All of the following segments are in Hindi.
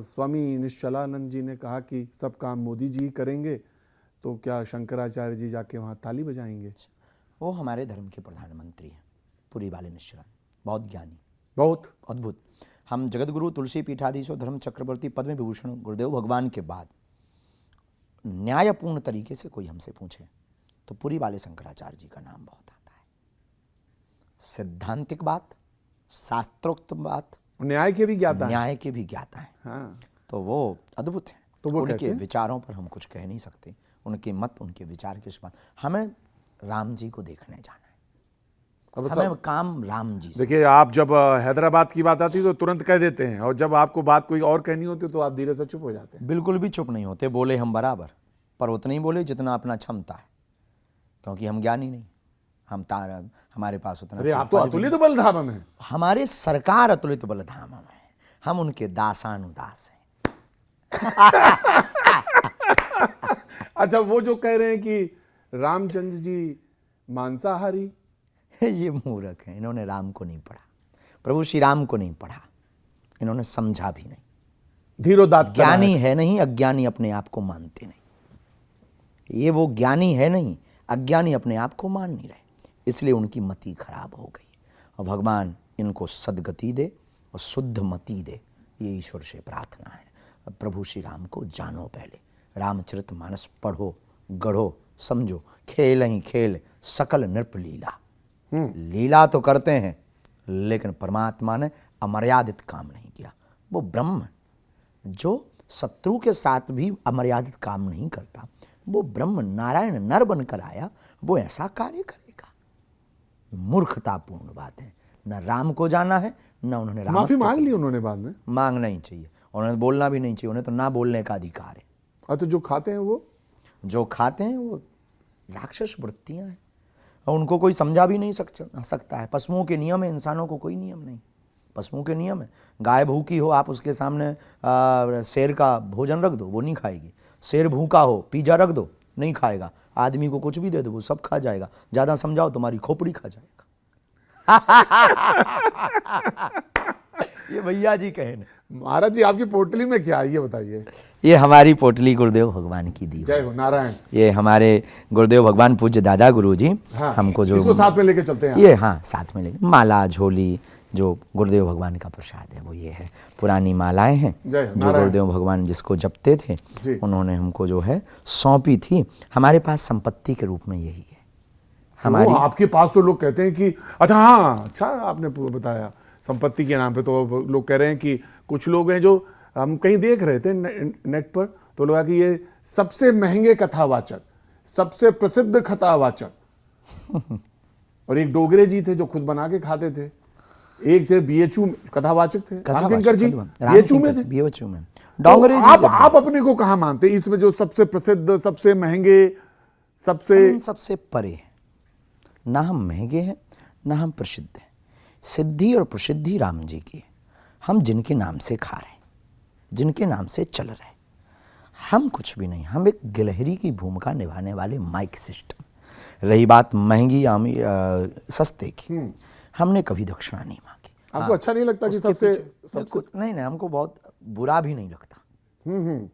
स्वामी निश्चलानंद जी ने कहा कि सब काम मोदी जी ही करेंगे, तो क्या शंकराचार्य जी जाके वहाँ ताली बजाएंगे? वो हमारे धर्म के प्रधानमंत्री हैं, पुरी वाले निश्चलानंद, बहुत ज्ञानी, बहुत अद्भुत। हम जगतगुरु तुलसी पीठाधीशो धर्म चक्रवर्ती पद्म विभूषण गुरुदेव भगवान के बाद न्यायपूर्ण तरीके से कोई हमसे पूछे तो पुरी वाले शंकराचार्य जी का नाम बहुत आता है। सिद्धांतिक बात, शास्त्रोक्त बात, न्याय के भी ज्ञाता है। न्याय के भी ज्ञाता है। हाँ, तो वो अद्भुत है। तो वो उनके विचारों पर हम कुछ कह नहीं सकते, उनके मत, उनके विचार किस बात। हमें राम जी को देखने जाना है, हमें काम राम जी से। देखिए, आप जब हैदराबाद की बात आती है तो तुरंत कह देते हैं, और जब आपको बात कोई और कहनी होती है तो आप धीरे से चुप हो जाते हैं। बिल्कुल भी चुप नहीं होते, बोले हम बराबर, पर उतना ही बोले जितना अपना क्षमता है, क्योंकि हम ज्ञानी नहीं, हम हमारे पास उतना। अरे आप तो अतुलित बलधामम है। हमारे सरकार अतुलित बलधामम है, हम उनके दासानुदास हैं। अच्छा, वो जो कह रहे हैं कि रामचंद्र जी मांसाहारी, ये मूर्ख हैं, इन्होंने राम को नहीं पढ़ा, प्रभु श्री राम को नहीं पढ़ा, इन्होंने समझा भी नहीं। धीरोदात्त ज्ञानी है नहीं, अज्ञानी अपने आप को मानते नहीं। ये वो ज्ञानी है नहीं, अज्ञानी अपने आप को मान नहीं रहे, इसलिए उनकी मति खराब हो गई। और भगवान इनको सद्गति दे और शुद्ध मति दे, ये ईश्वर से प्रार्थना है। प्रभु श्री राम को जानो, पहले रामचरितमानस पढ़ो, गढ़ो, समझो। खेल ही खेल सकल नृप लीला, लीला तो करते हैं लेकिन परमात्मा ने अमर्यादित काम नहीं किया। वो ब्रह्म जो शत्रु के साथ भी अमर्यादित काम नहीं करता, वो ब्रह्म नारायण नर बनकर आया, वो ऐसा कार्य करेगा? मूर्खतापूर्ण बात है। न राम को जाना है, न उन्होंने राम माफी मांग ली उन्होंने बाद में। मांगना ही चाहिए, उन्होंने बोलना भी नहीं चाहिए, उन्हें तो ना बोलने का अधिकार है। और तो जो खाते हैं जो खाते हैं वो राक्षस वृत्तियां हैं, और उनको कोई समझा भी नहीं सकता है। पशुओं के नियम है, इंसानों को कोई नियम नहीं। पशुओं के नियम है, गाय भूखी हो, आप उसके सामने शेर का भोजन रख दो, वो नहीं खाएगी। शेर भूखा हो, पिज्जा रख दो, नहीं खाएगा। आदमी को कुछ भी दे दो, वो सब खा जाएगा। ज़्यादा समझाओ तुम्हारी खोपड़ी खा जाएगा। ये भैया जी कहे ना। महाराज जी, आपकी पोटली में क्या है ये बताइए। ये हमारी पोटली गुरुदेव भगवान की दी। जय हो नारायण। ये हमारे गुरुदेव भगवान पूज्य दादा गुरु जी, हाँ, हमको जो इसको साथ में लेके चलते हैं। ये हाँ, साथ में लेके माला झोली जो गुरुदेव भगवान का प्रसाद है वो ये है। पुरानी मालाएं हैं जो गुरुदेव भगवान जिसको जपते थे, उन्होंने हमको जो है सौंपी थी। हमारे पास संपत्ति के रूप में यही है हमारी। आपके पास तो लोग कहते हैं कि अच्छा, हाँ, अच्छा आपने बताया संपत्ति के नाम पे, तो लोग कह रहे हैं कि कुछ लोग हैं जो हम कहीं देख रहे थे नेट पर, तो लोग कि ये सबसे महंगे कथावाचक, सबसे प्रसिद्ध कथावाचक। और एक डोगरे जी थे जो खुद बना के खाते थे, एक थे बीएचयू कथावाचक थे, रामकिंकर जी बीएचयू में थे, बीएचयू में डोगरे जी। आप अपने को कहाँ मानते हैं इसमें, जो सबसे प्रसिद्ध, सबसे महंगे, सबसे परे है? ना हम महंगे हैं, ना हम प्रसिद्ध हैं। सिद्धि और प्रसिद्धि राम जी की है। हम जिनके नाम से खा रहे हैं, जिनके नाम से चल रहे हैं, हम कुछ भी नहीं। हम एक गिलहरी की भूमिका निभाने वाले माइक सिस्टम। रही बात महंगी या सस्ते की, हमने कभी दक्षिणा नहीं मांगी। आपको अच्छा नहीं लगता कि सबसे नहीं, हमको बहुत बुरा भी नहीं लगता।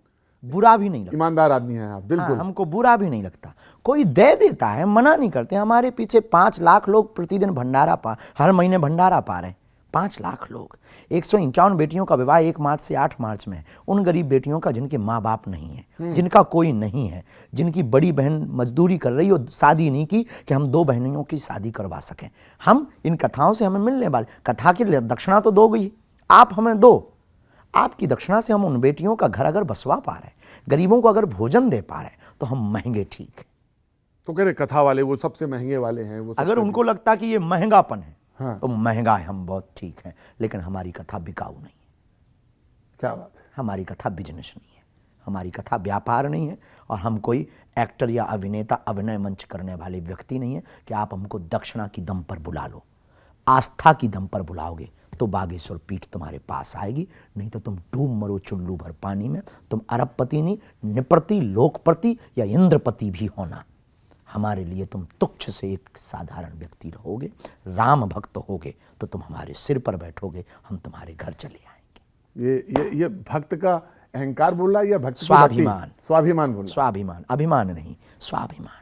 बुरा भी नहीं लगता। ईमानदार आदमी है आप, बिल्कुल। हमको बुरा भी नहीं लगता। कोई दे देता है, मना नहीं करते। हमारे पीछे 5 लाख लोग प्रतिदिन भंडारा हर महीने भंडारा पा रहे हैं। 5 लाख लोग, 151 बेटियों का विवाह 1 मार्च से 8 मार्च में है। उन गरीब बेटियों का जिनके माँ बाप नहीं है, जिनका कोई नहीं है, जिनकी बड़ी बहन मजदूरी कर रही हो, शादी नहीं की कि हम 2 बहनों की शादी करवा सकें। हम इन कथाओं से हमें मिलने वाले कथा की दक्षिणा तो दो गई, आप हमें दो। आपकी दक्षिणा से हम उन बेटियों का घर अगर बसवा पा रहे हैं, गरीबों को अगर भोजन दे पा रहे हैं, तो हम महंगे ठीक है। तो कह रहे कथा वाले वो सबसे महंगे वाले हैं, वो अगर उनको लगता कि ये महंगापन है, हाँ, तो महंगा है, हम बहुत ठीक हैं। लेकिन हमारी कथा बिकाऊ नहीं है। क्या बात है? हमारी कथा बिजनेस नहीं है, हमारी कथा व्यापार नहीं है, और हम कोई एक्टर या अभिनेता अभिनय मंच करने वाले व्यक्ति नहीं है कि आप हमको दक्षिणा की दम पर बुला लो। आस्था की दम पर बुलाओगे तो बागेश्वर पीठ तुम्हारे पास आएगी, नहीं तो तुम डूब मरो चुल्लू भर पानी में। तुम अरबपति नहीं, निपति, लोकपति या इंद्रपति भी होना, हमारे लिए तुम तुच्छ से एक साधारण व्यक्ति रहोगे। राम भक्त होगे तो तुम हमारे सिर पर बैठोगे, हम तुम्हारे घर चले आएंगे। ये भक्त का अहंकार बोल रहा है या भक्त की स्वाभिमान। भक्ति? स्वाभिमान बोल रहा स्वाभिमान, अभिमान नहीं, स्वाभिमान।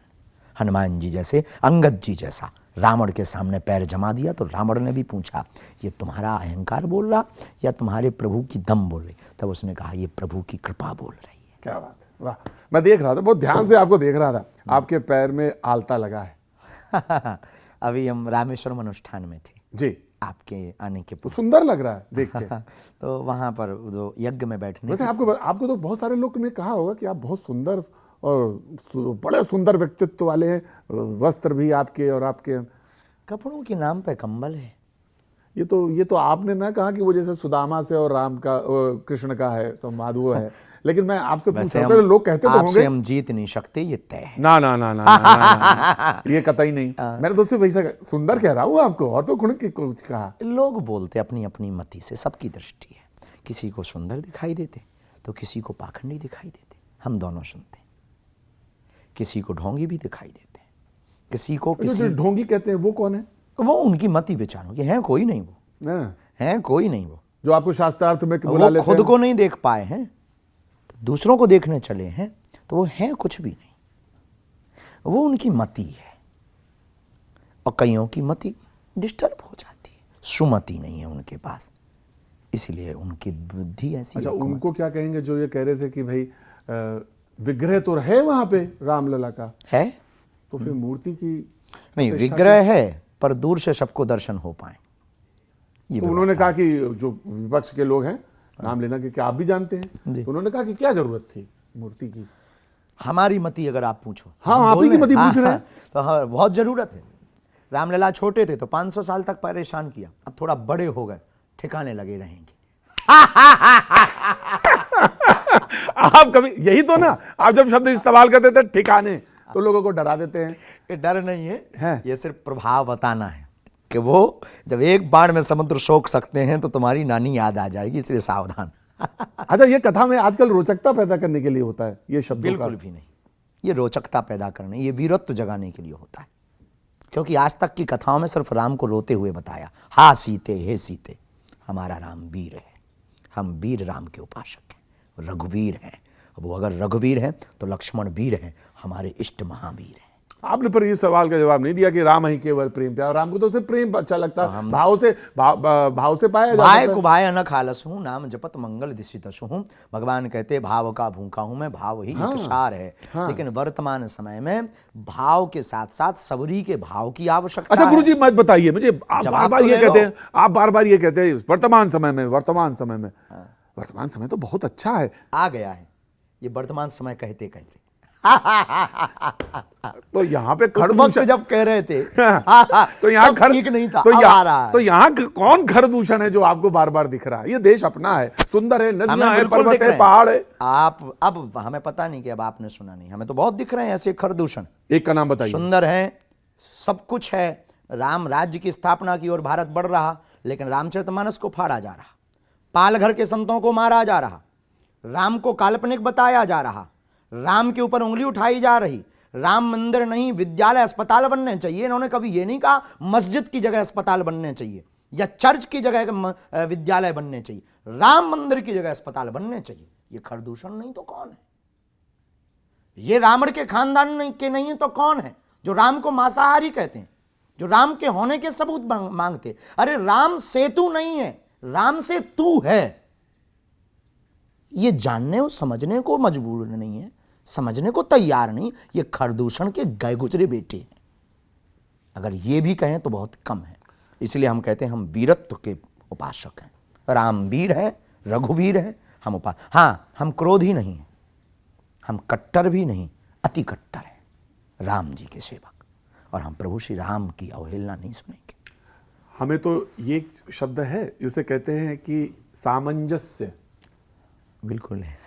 हनुमान जी जैसे, अंगद जी जैसा रावण के सामने पैर जमा दिया तो रावण ने भी पूछा, ये तुम्हारा अहंकार बोल रहा या तुम्हारे प्रभु की दम बोल रही? तब उसने कहा, ये प्रभु की कृपा बोल रही है। क्या बात है, वाह। मैं देख रहा था, बहुत ध्यान से आपको देख रहा था, आपके पैर में आलता लगा है। अभी हम रामेश्वरम अनुष्ठान में थे जी, आपके आने के पूर्व। सुंदर लग रहा है देख के। तो वहाँ पर जो यज्ञ में बैठने वैसे आपको तो बहुत सारे लोग ने कहा होगा कि आप बहुत सुंदर और बड़े सुंदर व्यक्तित्व वाले हैं, वस्त्र भी आपके और आपके कपड़ों के नाम पे कंबल है। ये तो आपने ना कहा कि वो जैसे सुदामा से और राम का कृष्ण का है संवाद, वो है। लेकिन मैं आपसे पूछ रहा हूं, लोग कहते तो होंगे आपसे हम जीत नहीं सकते, ये तय है। ना ना ना ना, ना, ना, ना, ये कतई नहीं। मैंने तो सिर्फ वैसा सुंदर कह रहा हूँ आपको, और तो कुछ कहा। लोग बोलते अपनी अपनी मति से, सबकी दृष्टि है। किसी को सुंदर दिखाई देते तो किसी को पाखंडी दिखाई देते। हम दोनों सुनते, किसी को ढोंगी भी दिखाई देते, किसी को जो ढोंगी कहते हैं वो कौन है? वो उनकी मति विचारों की हैं, कोई नहीं वो हैं, कोई नहीं वो जो आपको शास्त्रार्थ में बुला लेते हैं। खुद को नहीं देख पाए हैं तो दूसरों को देखने चले हैं, तो वो हैं कुछ भी नहीं, वो उनकी मति है। और कईयों की मति डिस्टर्ब हो जाती है, सुमति नहीं है उनके पास, इसलिए उनकी बुद्धि ऐसी। अच्छा, उनको क्या कहेंगे जो ये कह रहे थे कि भाई विग्रह तो है वहां पे रामलला का है, तो फिर मूर्ति की नहीं, विग्रह है पर दूर से सबको दर्शन हो पाए। तो उन्होंने कहा कि जो विपक्ष के लोग हैं, नाम लेना कि क्या आप भी जानते हैं, तो उन्होंने कहा कि क्या जरूरत थी मूर्ति की? हमारी मति अगर आप पूछो, हाँ, आप ही की मति पूछ रहे हैं। तो हाँ, बहुत जरूरत है। रामलला छोटे थे तो 500 साल तक परेशान किया, अब थोड़ा बड़े हो गए, ठिकाने लगे रहेंगे। आप कभी यही तो ना, आप जब शब्द इस्तेमाल करते थे ठिकाने, तो लोगों को डरा देते हैं। ये डर नहीं है, ये सिर्फ प्रभाव बताना है कि वो जब एक बार में समुद्र सोख सकते हैं तो तुम्हारी नानी याद आ जाएगी, इसलिए सावधान। अच्छा, ये कथा में आजकल रोचकता पैदा करने के लिए होता है ये शब्दों का? बिल्कुल भी नहीं, ये रोचकता पैदा करने, ये वीरत्व जगाने के लिए होता है। क्योंकि आज तक की कथाओं में सिर्फ राम को रोते हुए बताया, हा सीते हे सीते, हमारा राम वीर है, हम वीर राम के उपासक हैं, रघुवीर हैं। अब वो अगर रघुवीर हैं तो लक्ष्मण वीर हैं, हमारे इष्ट महावीर हैं। आपने पर इस सवाल का जवाब नहीं दिया कि राम ही केवल प्रेम प्यार। राम को तो सिर्फ प्रेम अच्छा लगता है, भाव से पाया जाता है। भाई को भाई अनख आलस हूँ, नाम जपत मंगल दिशितस हूँ। भगवान कहते भाव का भूखा हूं मैं, भाव ही एक सार है। लेकिन वर्तमान समय में भाव के साथ साथ सबरी के भाव की आवश्यकता। अच्छा गुरुजी, मत बताइए मुझे, आप बार बार ये कहते हैं, वर्तमान समय तो बहुत अच्छा है, आ गया है ये वर्तमान समय कहते कहते। तो यहाँ पे खरदूषण जब कह रहे थे तो यहाँ ठीक नहीं था, तो यहाँ कौन खरदूषण है जो आपको बार बार दिख रहा है? ये देश अपना है, सुंदर है, नदियां हैं, पर्वत है, पहाड़ है। आप अब हमें पता नहीं कि अब आपने सुना नहीं, हमें तो बहुत दिख रहे हैं ऐसे खरदूषण। एक का नाम बताइए। सुंदर है, सब कुछ है, राम राज्य की स्थापना की ओर भारत बढ़ रहा, लेकिन रामचरितमानस को फाड़ा जा रहा, पालघर के संतों को मारा जा रहा, राम को काल्पनिक बताया जा रहा, राम के ऊपर उंगली उठाई जा रही। राम मंदिर नहीं, विद्यालय अस्पताल बनने चाहिए। इन्होंने कभी ये नहीं कहा मस्जिद की जगह अस्पताल बनने चाहिए या चर्च की जगह विद्यालय बनने चाहिए, राम मंदिर की जगह अस्पताल बनने चाहिए। ये खरदूषण नहीं तो कौन है? ये रावण के खानदान के नहीं है तो कौन है जो राम को मांसाहारी कहते हैं, जो राम के होने के सबूत मांगते? अरे राम सेतु नहीं है, राम से तू है। ये जानने और समझने को मजबूर नहीं है, समझने को तैयार नहीं। ये खरदूषण के गए गुजरे बेटे हैं। अगर ये भी कहें तो बहुत कम है। इसलिए हम कहते हैं हम वीरत्व के उपासक हैं। राम वीर है, रघुवीर है, हम हम क्रोधी नहीं हैं, हम कट्टर भी नहीं, अति कट्टर हैं, राम जी के सेवक। और हम प्रभु श्री राम की अवहेलना नहीं सुनेंगे। हमें तो ये शब्द है जिसे कहते हैं कि सामंजस्य। बिल्कुल है।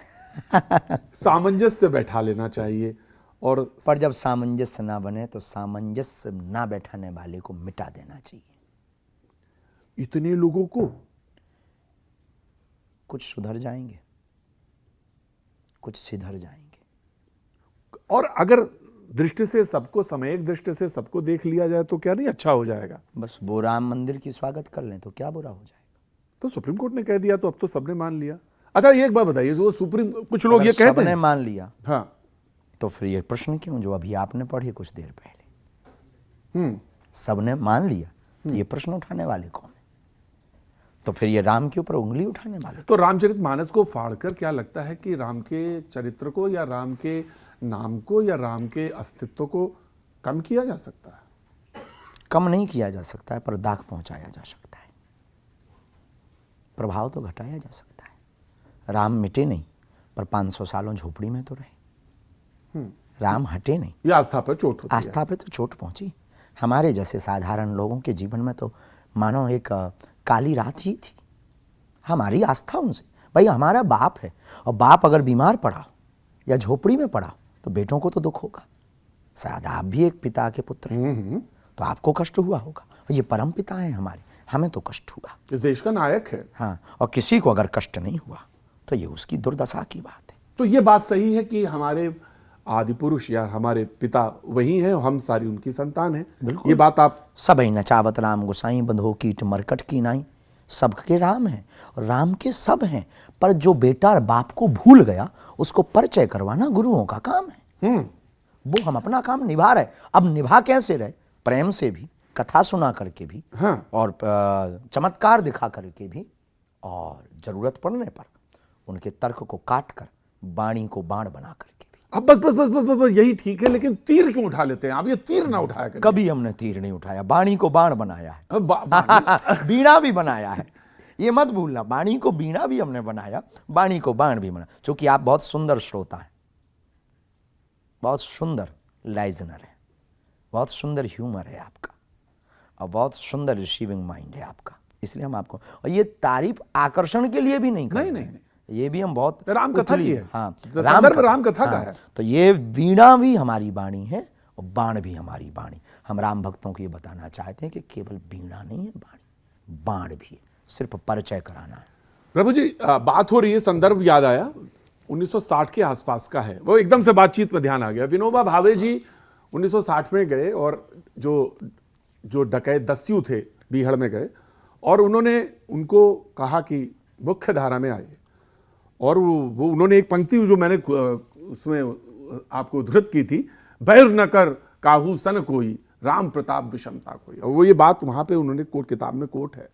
सामंजस्य बैठा लेना चाहिए। और पर जब सामंजस्य ना बने तो सामंजस्य ना बैठाने वाले को मिटा देना चाहिए। इतने लोगों को कुछ सुधर जाएंगे, कुछ सिधर जाएंगे। और अगर दृष्टि से सबको, समयक दृष्टि से सबको देख लिया जाए तो क्या नहीं अच्छा हो जाएगा? बस वो राम मंदिर की स्वागत कर लें तो क्या बुरा हो जाएगा? तो सुप्रीम कोर्ट ने कह दिया तो अब तो सबने मान लिया। अच्छा ये एक बात बताइए, जो सुप्रीम कुछ लोग ये कहते सबने हैं, मान लिया हाँ, तो फिर ये प्रश्न क्यों जो अभी आपने पढ़े कुछ देर पहले, सबने मान लिया तो ये प्रश्न उठाने वाले कौन है? तो फिर ये राम के ऊपर उंगली उठाने वाले। तो रामचरितमानस को फाड़कर क्या लगता है कि राम के चरित्र को या राम के नाम को या राम के अस्तित्व को कम किया जा सकता है? कम नहीं किया जा सकता है, पर दाग पहुंचाया जा सकता है, प्रभाव तो घटाया जा सकता है। राम मिटे नहीं, पर 500 सालों झोपड़ी में तो रहे। राम हटे नहीं, ये आस्था पर चोट होती है। आस्था पे तो चोट पहुंची। हमारे जैसे साधारण लोगों के जीवन में तो मानो एक काली रात ही थी। हमारी आस्था उनसे, भाई हमारा बाप है, और बाप अगर बीमार पड़ा या झोपड़ी में पड़ा तो बेटों को तो दुख होगा। शायद आप भी एक पिता के पुत्र हैं, तो आपको कष्ट हुआ होगा। और ये परम पिता हैं हमारे, हमें तो कष्ट हुआ। इस देश का नायक है। हाँ, और किसी को अगर कष्ट नहीं हुआ तो ये उसकी दुर्दशा की बात है। तो ये बात सही है कि हमारे आदि पुरुष या हमारे पिता वही हैं और हम सारी उनकी संतान हैं। बिल्कुल। ये बात आप सबई नचावत राम गोसाई बंधो कीट मरकट की नाई। सबके राम हैं और राम के सब हैं, पर जो बेटा और बाप को भूल गया उसको परिचय करवाना गुरुओं का काम है। वो हम अपना काम निभा रहे। अब निभा कैसे रहे? प्रेम से भी, कथा सुना करके भी, हाँ। और चमत्कार दिखा करके भी, और जरूरत पड़ने पर उनके तर्क को काट कर बाणी को बाण बना करके भी। अब बस यही ठीक है, लेकिन तीर क्यों उठा लेते हैं आप? ये तीर ना उठाया करिए। कभी हमने तीर नहीं उठाया, बाणी को बाण बनाया है। अब बाणी- बीणा भी बनाया है, ये मत भूलना। बाणी को बीणा भी हमने बनाया, बाणी को बाण भी बनाया। क्योंकि आप बहुत सुंदर श्रोता हैं, बहुत सुंदर लाइजनर है, बहुत सुंदर ह्यूमर है आपका, और बहुत सुंदर रिसीविंग माइंड है आपका। इसलिए हम आपको, और ये तारीफ आकर्षण के लिए भी नहीं कर रहे हैं, ये भी हम बहुत राम कथा की है। हाँ, राम कथा का हाँ, है। तो ये वीणा भी हमारी वाणी है और बाण भी हमारी वाणी। हम राम भक्तों को ये बताना चाहते हैं कि केवल वीणा नहीं है वाणी, बाण भी है, सिर्फ परिचय कराना है। प्रभु जी, बात हो रही है, संदर्भ याद आया, 1960 के आसपास का है, वो एकदम से बातचीत पर ध्यान आ गया। विनोबा भावे जी 1960 में गए और जो डकैत दस्यु थे बीहड़ में गए, और उन्होंने उनको कहा कि मुख्य धारा में आइए। और वो उन्होंने एक पंक्ति जो मैंने उसमें आपको उद्धृत की थी, बैर न कर काहू सन कोई, राम प्रताप विषमता कोई। और वो ये बात वहां पे उन्होंने कोट किताब में कोट है।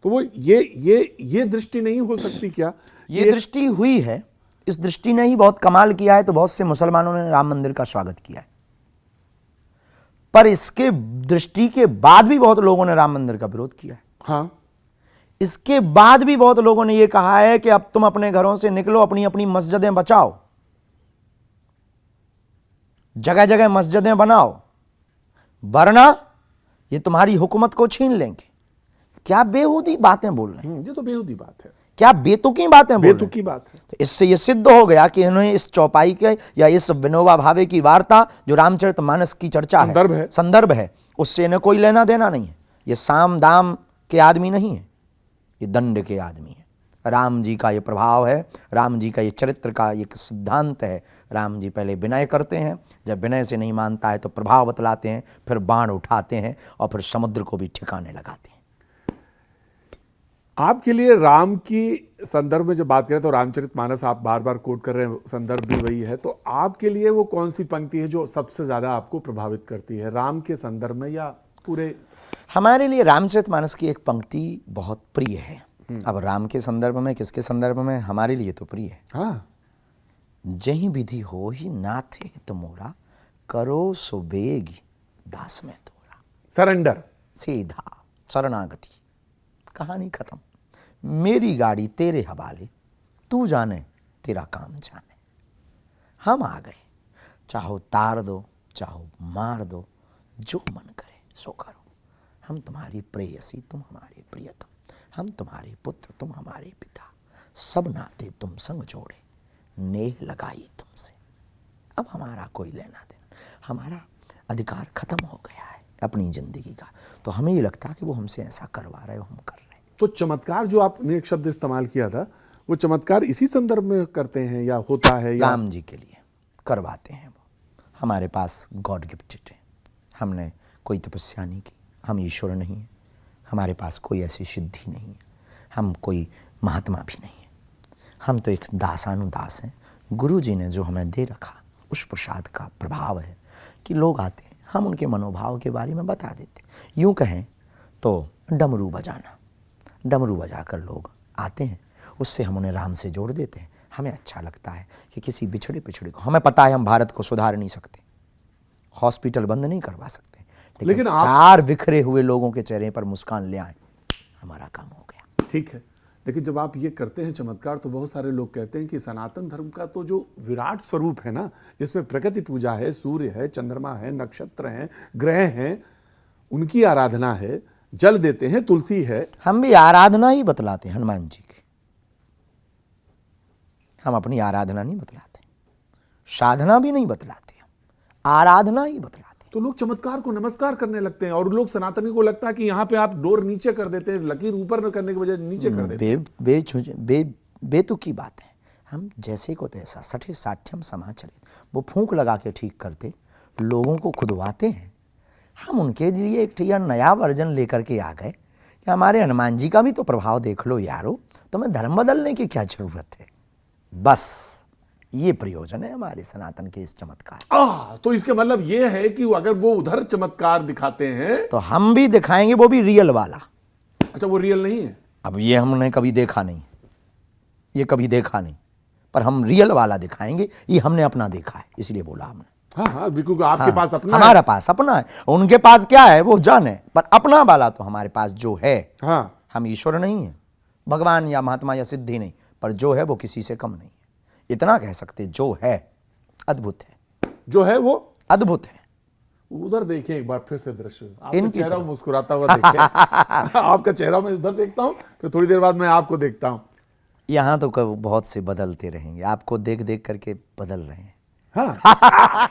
तो वो ये दृष्टि नहीं हो सकती क्या? ये दृष्टि हुई है। इस दृष्टि ने ही बहुत कमाल किया है। तो बहुत से मुसलमानों ने राम मंदिर का स्वागत किया है, पर इसके दृष्टि के बाद भी बहुत लोगों ने राम मंदिर का विरोध किया है। हाँ, इसके बाद भी बहुत लोगों ने यह कहा है कि अब तुम अपने घरों से निकलो, अपनी अपनी मस्जिदें बचाओ, जगह जगह मस्जिदें बनाओ, वरना ये तुम्हारी हुकूमत को छीन लेंगे। क्या बेहूदी बातें बोल रहे हैं, ये तो बेहूदी बात है, क्या बेतुकी बातें बोल रहे हैं। बेतुकी बात है। तो इससे यह सिद्ध हो गया कि इन्होंने इस चौपाई के या इस विनोबा भावे की वार्ता जो रामचरितमानस की चर्चा है, संदर्भ है, उससे इन्हें कोई लेना देना नहीं है। ये साम दाम के आदमी नहीं है, ये दंड के आदमी है। राम जी का ये प्रभाव है, राम जी का ये चरित्र का एक सिद्धांत है। राम जी पहले विनय करते हैं, जब विनय से नहीं मानता है तो प्रभाव बतलाते हैं, फिर बाण उठाते हैं और फिर समुद्र को भी ठिकाने लगाते हैं। आपके लिए राम की संदर्भ में जब बात करें तो रामचरितमानस आप बार बार कोट कर रहे हैं, संदर्भ भी वही है। तो आपके लिए वो कौन सी पंक्ति है जो सबसे ज्यादा आपको प्रभावित करती है, राम के संदर्भ में या पूरे? हमारे लिए रामचरितमानस की एक पंक्ति बहुत प्रिय है। अब राम के संदर्भ में, किसके संदर्भ में? हमारे लिए तो प्रिय है। हाँ, जही विधि हो ही नाथ हित मोरा, करो सो बेगी दास में तोरा। सरेंडर, सीधा शरणागति, कहानी खत्म। मेरी गाड़ी तेरे हवाले, तू जाने तेरा काम जाने। हम आ गए, चाहो तार दो, चाहो मार दो, जो मन करे सो करो। हम तुम्हारी प्रेयसी, तुम हमारे प्रियतम, हम तुम्हारे पुत्र, तुम हमारे पिता, सब नाते तुम संग जोड़े, नेह लगाई तुमसे। अब हमारा कोई लेना देना, हमारा अधिकार खत्म हो गया है अपनी जिंदगी का। तो हमें ये लगता है कि वो हमसे ऐसा करवा रहे हो, हम कर रहे हैं। तो चमत्कार जो आपने एक शब्द इस्तेमाल किया था, वो चमत्कार इसी संदर्भ में करते हैं या होता है या? राम जी के लिए करवाते हैं वो। हमारे पास गॉड गिफ्टेड है, हमने कोई तपस्या नहीं की, हम ईश्वर नहीं है, हमारे पास कोई ऐसी सिद्धि नहीं है, हम कोई महात्मा भी नहीं है, हम तो एक दासानुदास हैं। गुरु जी ने जो हमें दे रखा उस प्रसाद का प्रभाव है कि लोग आते हैं, हम उनके मनोभाव के बारे में बता देते। यूँ कहें तो डमरू बजाना, डमरू बजा कर लोग आते हैं, उससे हम उन्हें राम से जोड़ देते हैं। हमें अच्छा लगता है कि किसी बिछड़े पिछड़े को, हमें पता है हम भारत को सुधार नहीं सकते, हॉस्पिटल बंद नहीं करवा सकते, लेकिन चार बिखरे हुए लोगों के चेहरे पर मुस्कान ले आए, हमारा काम हो गया। ठीक है, लेकिन जब आप ये करते हैं चमत्कार, तो बहुत सारे लोग कहते हैं कि सनातन धर्म का तो जो विराट स्वरूप है ना, जिसमें प्रकृति पूजा है, सूर्य है, चंद्रमा है, नक्षत्र हैं, ग्रह हैं, उनकी आराधना है, जल देते हैं, तुलसी है। हम भी आराधना ही बतलाते हैं हनुमान जी की, हम अपनी आराधना नहीं बतलाते, साधना भी नहीं बतलाते, आराधना ही बतलाते। तो लोग चमत्कार को नमस्कार करने लगते हैं, और लोग सनातनी को लगता है कि यहाँ पे आप डोर नीचे कर देते हैं, लकीर ऊपर करने के बजाय नीचे कर देते हैं। बेतुकी बात है। हम जैसे को तैसा सठे साठ्यम समाचरित, वो फूंक लगा के ठीक करते, लोगों को खुदवाते हैं। हम उनके लिए एक नया वर्जन लेकर के आ गए कि हमारे हनुमान जी का भी तो प्रभाव देख लो यारो, तुम्हें धर्म बदलने की क्या जरूरत है। बस ये प्रयोजन है हमारे सनातन के इस चमत्कार। तो इसके मतलब ये है कि अगर वो उधर चमत्कार दिखाते हैं तो हम भी दिखाएंगे, वो भी रियल वाला। अच्छा, वो रियल नहीं है? अब ये हमने कभी देखा नहीं, ये कभी देखा नहीं, पर हम रियल वाला दिखाएंगे। ये हमने अपना देखा है, इसलिए बोला हमने। हाँ, बिल्कुल। आपके पास अपना हमारा पास अपना है, उनके पास क्या है वो जाने, पर अपना वाला तो हमारे पास जो है। हाँ, हम ईश्वर नहीं है, भगवान या महात्मा या सिद्धि नहीं, पर जो है वो किसी से कम नहीं है। इतना कह सकते, जो है अद्भुत है, जो है वो अद्भुत है। उधर देखिए एक बार फिर से दृश्य, आपका इनकी चेहरा मुस्कुराता हुआ देखिए। आपका चेहरा मैं इधर देखता हूँ, फिर थोड़ी देर बाद मैं आपको देखता हूँ। यहाँ तो बहुत से बदलते रहेंगे, आपको देख देख करके बदल रहे हैं। हाँ।